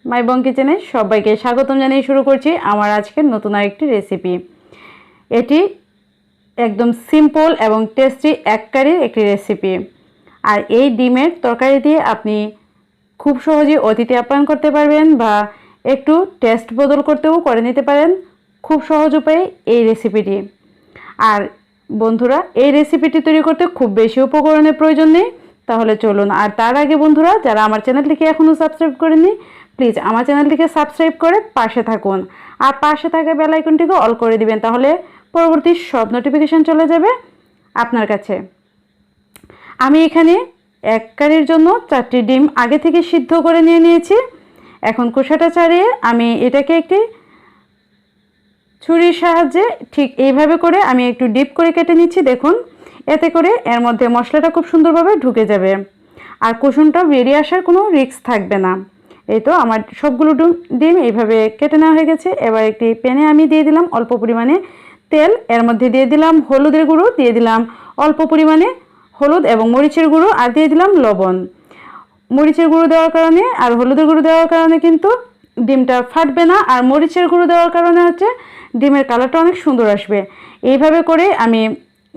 মাই বং কিচেনে সবাইকে স্বাগতম জানিয়ে শুরু করছি আমার আজকের নতুন আরেকটি রেসিপি। এটি একদম সিম্পল এবং টেস্টি এক কারির একটি রেসিপি। আর এই ডিমের তরকারি দিয়ে আপনি খুব সহজেই অতিথি আপ্যায়ন করতে পারবেন বা একটু টেস্ট বদল করতেও করে নিতে পারেন খুব সহজ উপায়ে এই রেসিপিটি। আর বন্ধুরা, এই রেসিপিটি তৈরি করতে খুব বেশি উপকরণের প্রয়োজন নেই। তাহলে চলুন, আর তার আগে বন্ধুরা, যারা আমার চ্যানেলটিকে এখনও সাবস্ক্রাইব করেননি, প্লিজ আমার চ্যানেলটিকে সাবস্ক্রাইব করে পাশে থাকুন আর পাশে থাকা বেল আইকনটিকে অল করে দিবেন, তাহলে পরবর্তী সব নোটিফিকেশন চলে যাবে আপনার কাছে। আমি এখানে এক কারির জন্য 4টি ডিম আগে থেকে সিদ্ধ করে নিয়েছি। এখন খোসাটা ছাড়িয়ে আমি এটাকে একটি ছুরির সাহায্যে ঠিক এইভাবে করে আমি একটু ডিপ করে কেটে নিচ্ছি। দেখুন, এতে করে এর মধ্যে মশলাটা খুব সুন্দরভাবে ঢুকে যাবে আর কুসুমটা বেরিয়ে আসার কোনো রিস্ক থাকবে না। এই তো আমার সবগুলো ডিম এইভাবে কেটে নেওয়া হয়ে গেছে। এবার একটি প্যানে আমি দিয়ে দিলাম অল্প পরিমাণে তেল, এর মধ্যে দিয়ে দিলাম হলুদের গুঁড়ো, দিয়ে দিলাম অল্প পরিমাণে হলুদ এবং মরিচের গুঁড়ো, আর দিয়ে দিলাম লবণ। মরিচের গুঁড়ো দেওয়ার কারণে আর হলুদের গুঁড়ো দেওয়ার কারণে কিন্তু ডিমটা ফাটবে না, আর মরিচের গুঁড়ো দেওয়ার কারণে হচ্ছে ডিমের কালারটা অনেক সুন্দর আসবে। এইভাবে করে আমি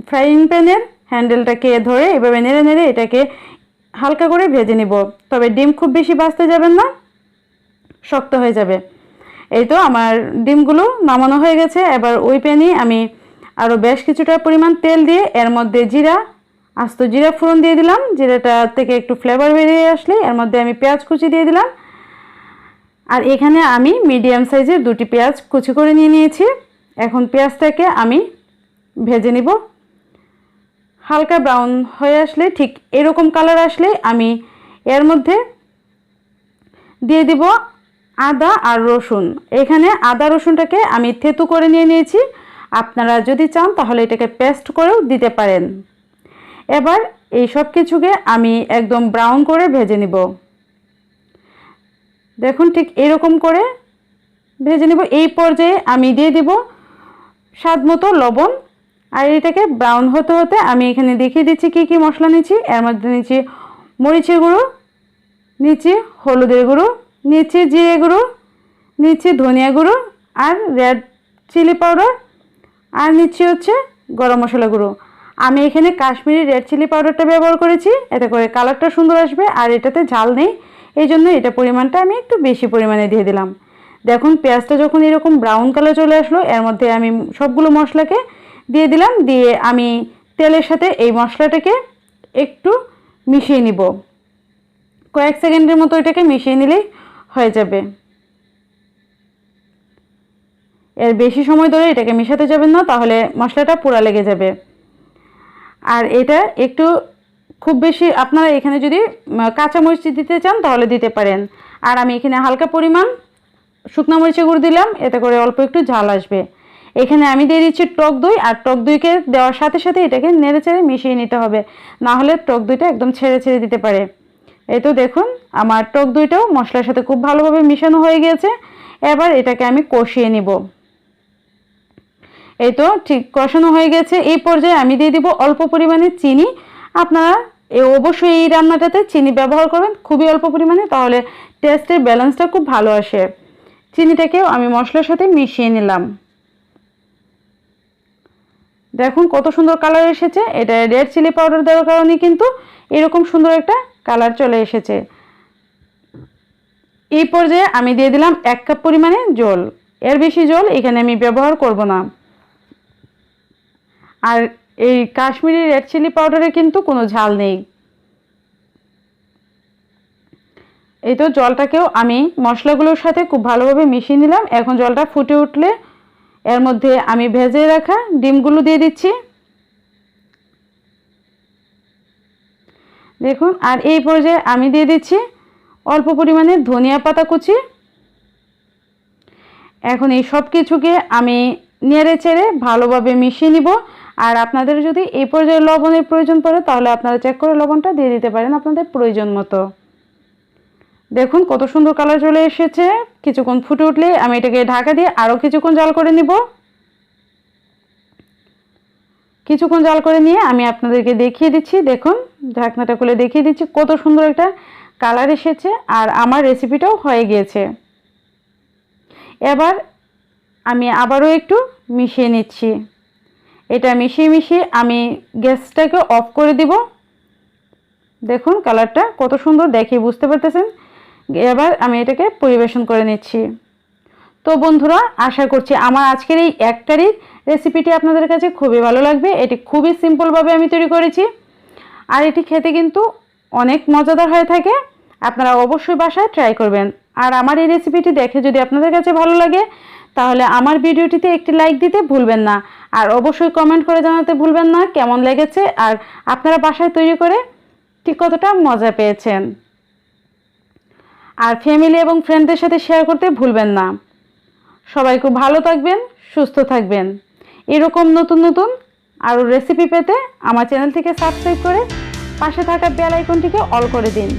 ফ্রাইং প্যানের হ্যান্ডেলটাকে ধরে এভাবে নেড়ে নেড়ে এটাকে হালকা করে ভেজে নিব। তবে ডিম খুব বেশি ভাজতে যাবেন না, শক্ত হয়ে যাবে। এই তো আমার ডিমগুলো নামানো হয়ে গেছে। এবার ওই প্যানে আমি আরও বেশ কিছুটা পরিমাণ তেল দিয়ে এর মধ্যে আস্ত জিরা ফোড়ন দিয়ে দিলাম। জিরাটা থেকে একটু ফ্লেভার বেরিয়ে আসলে এর মধ্যে আমি পেঁয়াজ কুচি দিয়ে দিলাম। আর এখানে আমি মিডিয়াম সাইজের 2টি পেঁয়াজ কুচি করে নিয়েছি। এখন পেঁয়াজটাকে আমি ভেজে নিব। হালকা ব্রাউন হয়ে আসলে, ঠিক এরকম কালার আসলে আমি এর মধ্যে দিয়ে দিব আদা আর রসুন। এখানে আদা রসুনটাকে আমি থেতু করে নিয়েছি। আপনারা যদি চান তাহলে এটাকে পেস্ট করেও দিতে পারেন। এবার এই সব কিছুকে আমি একদম ব্রাউন করে ভেজে নিব। দেখুন, ঠিক এরকম করে ভেজে নেব। এই পর্যায়ে আমি দিয়ে দিব স্বাদ মতো লবণ। আর এটাকে ব্রাউন হতে হতে আমি এখানে দেখিয়ে দিচ্ছি কী কী মশলা নিচ্ছি। এর মধ্যে নিচ্ছি মরিচের গুঁড়ো, নিচ্ছি হলুদের গুঁড়ো, নিচ্ছি জিরে গুঁড়ো, নিচ্ছি ধনিয়া গুঁড়ো আর রেড চিলি পাউডার, আর নিচ্ছি হচ্ছে গরম মশলা গুঁড়ো। আমি এখানে কাশ্মীরি রেড চিলি পাউডারটা ব্যবহার করেছি, এতে করে কালারটা সুন্দর আসবে। আর এটাতে ঝাল নেই, এই জন্য এটা পরিমাণটা আমি একটু বেশি পরিমাণে দিয়ে দিলাম। দেখুন, পেঁয়াজটা যখন এরকম ব্রাউন কালার চলে আসলো, এর মধ্যে আমি সবগুলো মশলাকে দিয়ে দিলাম। দিয়ে আমি তেলের সাথে এই মশলাটাকে একটু মিশিয়ে নিব। কয়েক সেকেন্ডের মতো এটাকে মিশিয়ে নিলেই হয়ে যাবে। এর বেশি সময় ধরে এটাকে মেশাতে যাবেন না, তাহলে মশলাটা পুড়া লেগে যাবে। আর এটা একটু খুব বেশি আপনারা এখানে যদি কাঁচামরিচ দিতে চান তাহলে দিতে পারেন। আর আমি এখানে হালকা পরিমাণ শুকনো মরিচের গুঁড়ো দিলাম, এতে করে অল্প একটু ঝাল আসবে। এখানে আমি দিয়ে দিচ্ছি টক দই, আর টক দইকে দেওয়ার সাথে সাথে এটাকে নেড়ে চেড়ে মিশিয়ে নিতে হবে, না হলে টক দইটা একদম ছেড়ে ছেড়ে দিতে পারে। এই তো দেখুন, আমার টক দইটাও মশলার সাথে খুব ভালোভাবে মিশানো হয়ে গিয়েছে। এবার এটাকে আমি কষিয়ে নিব। এই তো ঠিক কষানো হয়ে গেছে। এই পর্যায়ে আমি দিয়ে দিব অল্প পরিমাণে চিনি। আপনারা অবশ্যই এই রান্নাটাতে চিনি ব্যবহার করবেন খুবই অল্প পরিমাণে, তাহলে টেস্টের ব্যালেন্সটা খুব ভালো আসে। চিনিটাকেও আমি মশলার সাথে মিশিয়ে নিলাম। দেখুন কত সুন্দর কালার এসেছে। এটা রেড চিলি পাউডার দেওয়ার কারণে কিন্তু এরকম সুন্দর একটা কালার চলে এসেছে। এই পর্যায়ে আমি দিয়ে দিলাম 1 কাপ পরিমাণে জল। এর বেশি জল এখানে আমি ব্যবহার করব না। আর এই কাশ্মীরি রেড চিলি পাউডারে কিন্তু কোনো ঝাল নেই। এই তো জলটাকেও আমি মশলাগুলোর সাথে খুব ভালোভাবে মিশিয়ে নিলাম। এখন জলটা ফুটে উঠলে এর মধ্যে আমি ভেজে রাখা ডিমগুলো দিয়ে দিচ্ছি। দেখুন, আর এই পর্যায়ে আমি দিয়ে দিচ্ছি অল্প পরিমাণে ধনিয়া পাতা কুচি। এখন এই সব কিছুকে আমি নেড়ে চেড়ে ভালোভাবে মিশিয়ে নিব। আর আপনাদের যদি এই পর্যায়ে লবণের প্রয়োজন পড়ে তাহলে আপনারা চেক করে লবণটা দিয়ে দিতে পারেন আপনাদের প্রয়োজন মতো। দেখুন কত সুন্দর কালার চলে এসেছে। কিছুক্ষণ ফুটে উঠলে আমি এটাকে ঢাকা দিয়ে আরও কিছুক্ষণ জাল করে নিব। কিছুক্ষণ জাল করে নিয়ে আমি আপনাদেরকে দেখিয়ে দিচ্ছি। দেখুন, ঢাকনাটা খুলে দেখিয়ে দিচ্ছি কত সুন্দর একটা কালার এসেছে আর আমার রেসিপিটাও হয়ে গিয়েছে। এবার আমি আবারও একটু মিশিয়ে নিচ্ছি। এটা মিশিয়ে আমি গ্যাসটাকে অফ করে দিব। দেখুন কালারটা কত সুন্দর, দেখে বুঝতে পারতেছেন। এবার আমি এটাকে পরিবেশন করে নিচ্ছি। তো বন্ধুরা, আশা করছি আমার আজকের এই একটারই রেসিপিটি আপনাদের কাছে খুবই ভালো লাগবে। এটি খুবই সিম্পলভাবে আমি তৈরি করেছি, আর এটি খেতে কিন্তু অনেক মজাদার হয়ে থাকে। আপনারা অবশ্যই বাসায় ট্রাই করবেন। আর আমার এই রেসিপিটি দেখে যদি আপনাদের কাছে ভালো লাগে, তাহলে আমার ভিডিওটিতে একটি লাইক দিতে ভুলবেন না। আর অবশ্যই কমেন্ট করে জানাতে ভুলবেন না কেমন লেগেছে, আর আপনারা বাসায় তৈরি করে ঠিক কতটা মজা পেয়েছেন। আর ফ্যামিলি এবং ফ্রেন্ডদের সাথে শেয়ার করতে ভুলবেন না। সবাই খুব ভালো থাকবেন, সুস্থ থাকবেন। এরকম নতুন নতুন আরও রেসিপি পেতে আমার চ্যানেলটিকে সাবস্ক্রাইব করে পাশে থাকা বেল আইকনটিকে অল করে দিন।